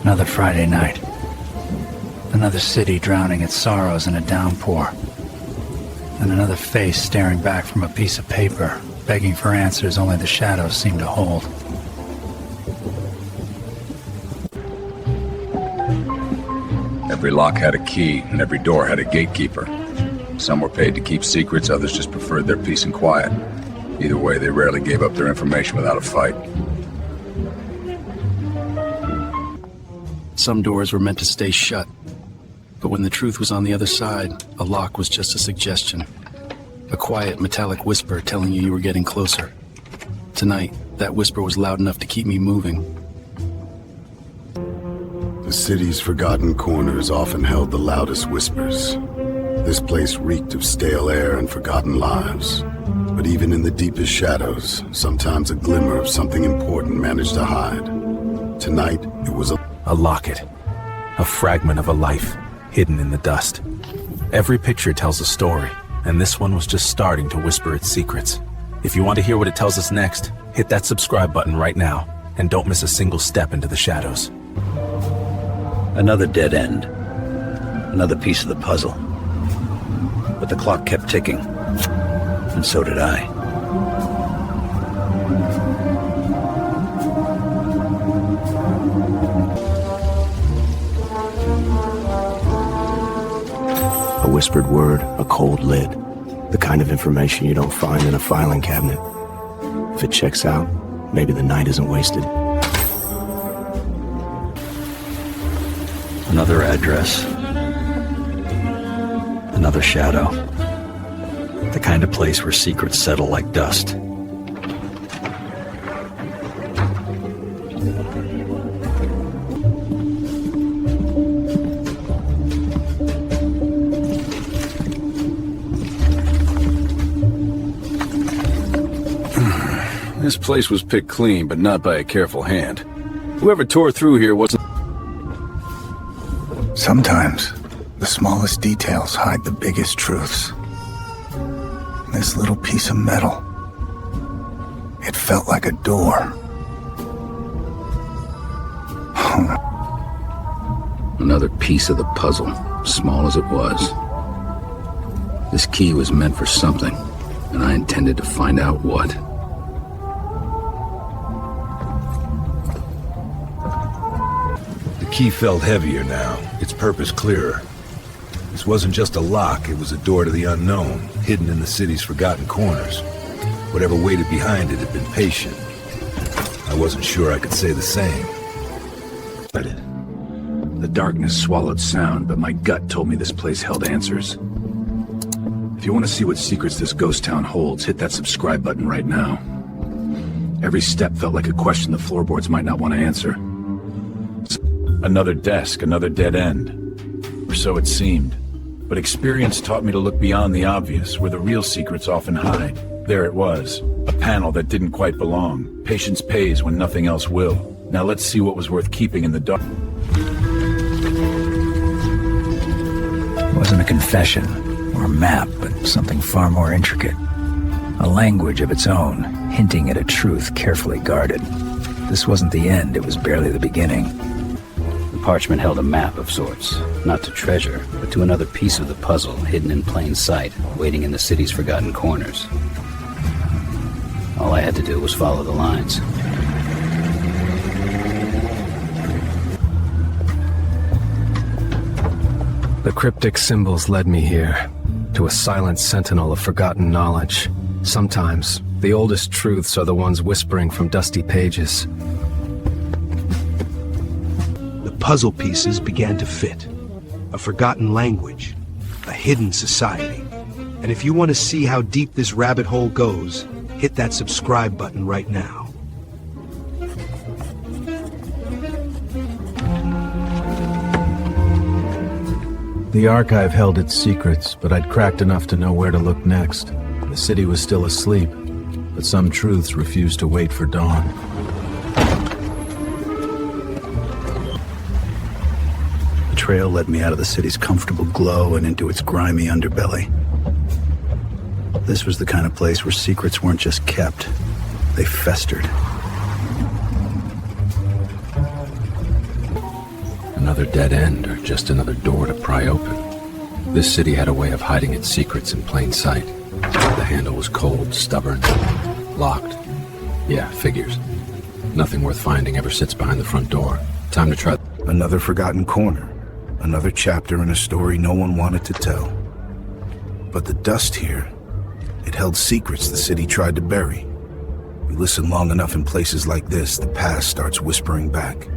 Another Friday night. Another city drowning its sorrows in a downpour. And another face staring back from a piece of paper, begging for answers only the shadows seem to hold. Every lock had a key, and every door had a gatekeeper. Some were paid to keep secrets, others just preferred their peace and quiet. Either way, they rarely gave up their information without a fight. Some doors were meant to stay shut, but when the truth was on the other side, a lock was just a suggestion. A quiet, metallic whisper telling you were getting closer. Tonight, that whisper was loud enough to keep me moving. The city's forgotten corners often held the loudest whispers. This place reeked of stale air and forgotten lives. But even in the deepest shadows, sometimes a glimmer of something important managed to hide. Tonight, it was a locket. A fragment of a life, hidden in the dust. Every picture tells a story, and this one was just starting to whisper its secrets. If you want to hear what it tells us next, hit that subscribe button right now, and don't miss a single step into the shadows. Another dead end. Another piece of the puzzle. But the clock kept ticking. And so did I. A whispered word, a cold lid. The kind of information you don't find in a filing cabinet. If it checks out, maybe the night isn't wasted. Another address. Another shadow. The kind of place where secrets settle like dust. This place was picked clean, but not by a careful hand. Whoever tore through here wasn't... Sometimes, the smallest details hide the biggest truths. This little piece of metal, it felt like a door. Another piece of the puzzle, small as it was. This key was meant for something, and I intended to find out what. The key felt heavier now, its purpose clearer. This wasn't just a lock, it was a door to the unknown, hidden in the city's forgotten corners. Whatever waited behind it had been patient. I wasn't sure I could say the same. The darkness swallowed sound, but my gut told me this place held answers. If you want to see what secrets this ghost town holds, hit that subscribe button right now. Every step felt like a question the floorboards might not want to answer. Another desk, another dead end. Or so it seemed. But experience taught me to look beyond the obvious, where the real secrets often hide. There it was, a panel that didn't quite belong. Patience pays when nothing else will. Now let's see what was worth keeping in the dark. It wasn't a confession or a map, but something far more intricate. A language of its own, hinting at a truth carefully guarded. This wasn't the end, it was barely the beginning. The parchment held a map of sorts, not to treasure, but to another piece of the puzzle hidden in plain sight, waiting in the city's forgotten corners. All I had to do was follow the lines. The cryptic symbols led me here, to a silent sentinel of forgotten knowledge. Sometimes, the oldest truths are the ones whispering from dusty pages. The puzzle pieces began to fit. A forgotten language, a hidden society. And if you want to see how deep this rabbit hole goes, hit that subscribe button right now. The archive held its secrets, but I'd cracked enough to know where to look next. The city was still asleep, but some truths refused to wait for dawn. The trail led me out of the city's comfortable glow and into its grimy underbelly. This was the kind of place where secrets weren't just kept, they festered. another dead end or just another door to pry open. This city had a way of hiding its secrets in plain sight. The handle was cold, stubborn, locked. Yeah, figures. Nothing worth finding ever sits behind the front door. Time to try. Another forgotten corner. Another chapter in a story no one wanted to tell. But the dust here, it held secrets the city tried to bury. We listen long enough in places like this, the past starts whispering back.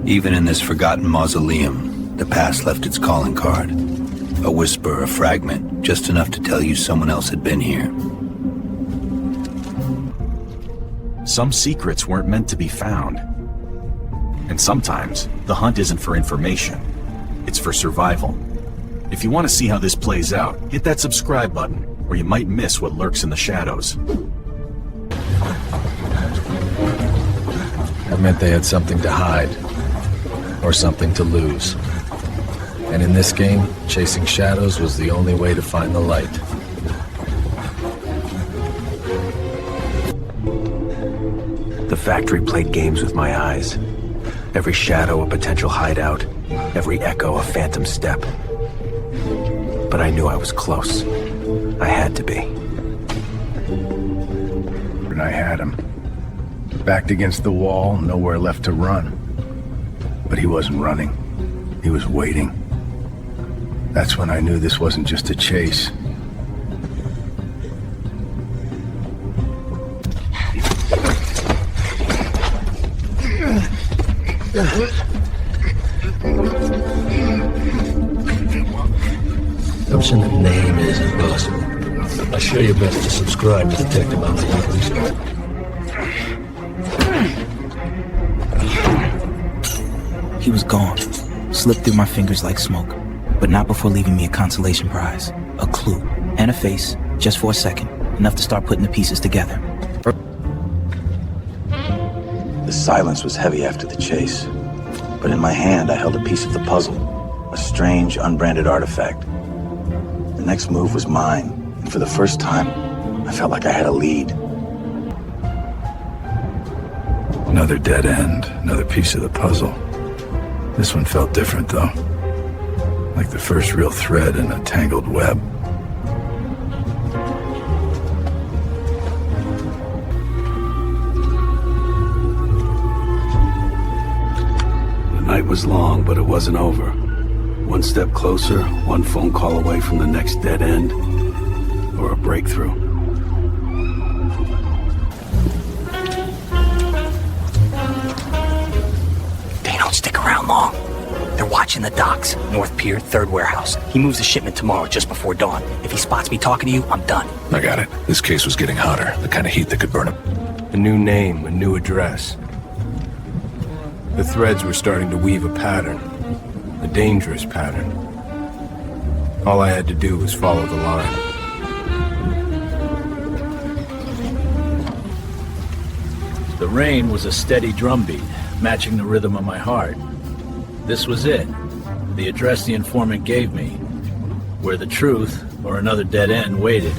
Even in this forgotten mausoleum, the past left its calling card. A whisper, a fragment, just enough to tell you someone else had been here. Some secrets weren't meant to be found. And sometimes, the hunt isn't for information. It's for survival. If you want to see how this plays out, hit that subscribe button, or you might miss what lurks in the shadows. That meant they had something to hide, or something to lose. And in this game, chasing shadows was the only way to find the light. The factory played games with my eyes. Every shadow a potential hideout, every echo a phantom step. But I knew I was close. I had to be. And I had him. Backed against the wall, nowhere left to run. But he wasn't running. He was waiting. That's when I knew this wasn't just a chase. Noticing the name is impossible. I sure your best to subscribe to Detective Unravel. He was gone. Slipped through my fingers like smoke. But not before leaving me a consolation prize. A clue. And a face. Just for a second. Enough to start putting the pieces together. The silence was heavy after the chase. But in my hand, I held a piece of the puzzle. A strange, unbranded artifact. The next move was mine. And for the first time, I felt like I had a lead. Another dead end, another piece of the puzzle. This one felt different, though. Like the first real thread in a tangled web. The night was long, but it wasn't over. One step closer, one phone call away from the next dead end, or a breakthrough. They don't stick around long. They're watching the docks. North Pier, 3rd warehouse. He moves the shipment tomorrow just before dawn. If he spots me talking to you, I'm done. I got it. This case was getting hotter. The kind of heat that could burn him. A new name, a new address. The threads were starting to weave a pattern. A dangerous pattern. All I had to do was follow the line. The rain was a steady drumbeat, matching the rhythm of my heart. This was it, the address the informant gave me, where the truth, or another dead end, waited.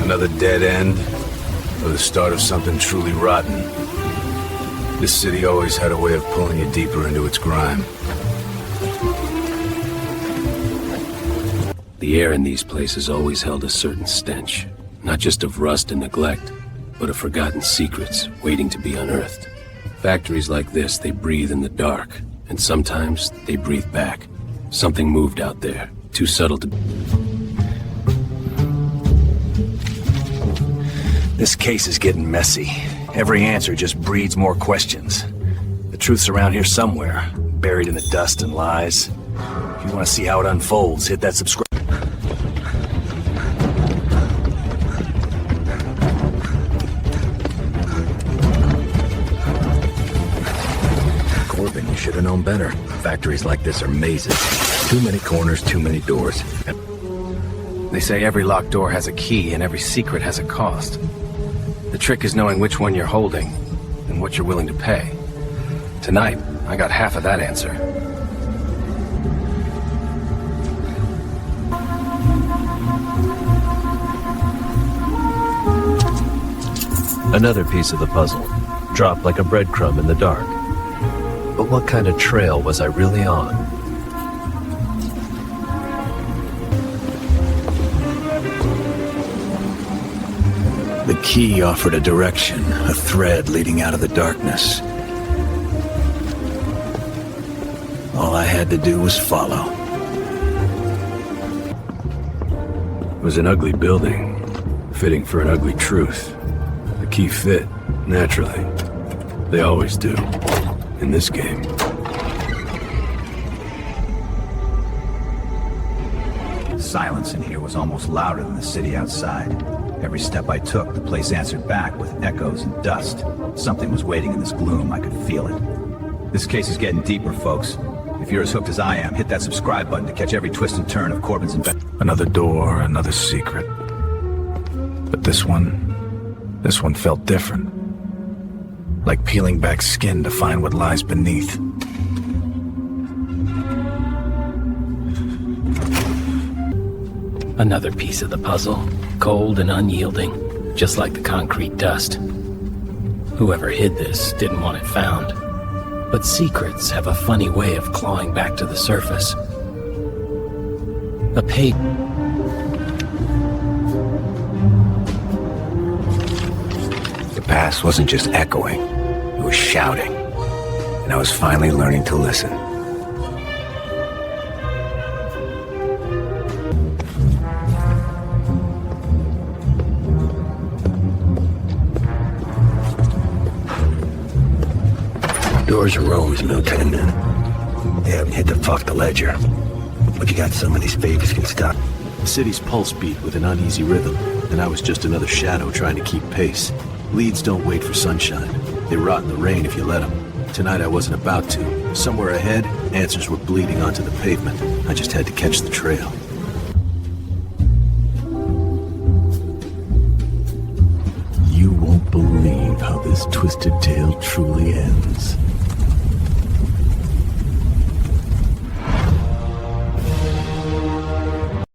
Another dead end, or the start of something truly rotten. This city always had a way of pulling you deeper into its grime. The air in these places always held a certain stench, not just of rust and neglect, but of forgotten secrets waiting to be unearthed. Factories like this, they breathe in the dark, and sometimes they breathe back. Something moved out there, too subtle to... This case is getting messy. Every answer just breeds more questions. The truth's around here somewhere, buried in the dust and lies. If you want to see how it unfolds, hit that subscribe. Corbin, you should have known better. Factories like this are mazes. Too many corners, too many doors. They say every locked door has a key and every secret has a cost. The trick is knowing which one you're holding and what you're willing to pay. Tonight, I got half of that answer. Another piece of the puzzle, dropped like a breadcrumb in the dark. But what kind of trail was I really on? The key offered a direction, a thread leading out of the darkness. All I had to do was follow. It was an ugly building, fitting for an ugly truth. The key fit, naturally. They always do, in this game. Silence in here was almost louder than the city outside. Every step I took, the place answered back with echoes and dust. Something was waiting in this gloom, I could feel it. This case is getting deeper, folks. If you're as hooked as I am, hit that subscribe button to catch every twist and turn of Corbin's investigation. Another door, another secret. But this one felt different. Like peeling back skin to find what lies beneath. Another piece of the puzzle, cold and unyielding, just like the concrete dust. Whoever hid this didn't want it found. But secrets have a funny way of clawing back to the surface. A page. The past wasn't just echoing, it was shouting. And I was finally learning to listen. Doors are always Lieutenant. They haven't hit the ledger. But you got some of these favors can stop. The city's pulse beat with an uneasy rhythm, and I was just another shadow trying to keep pace. Leads don't wait for sunshine. They rot in the rain if you let them. Tonight I wasn't about to. Somewhere ahead, answers were bleeding onto the pavement. I just had to catch the trail. You won't believe how this twisted tale truly ends.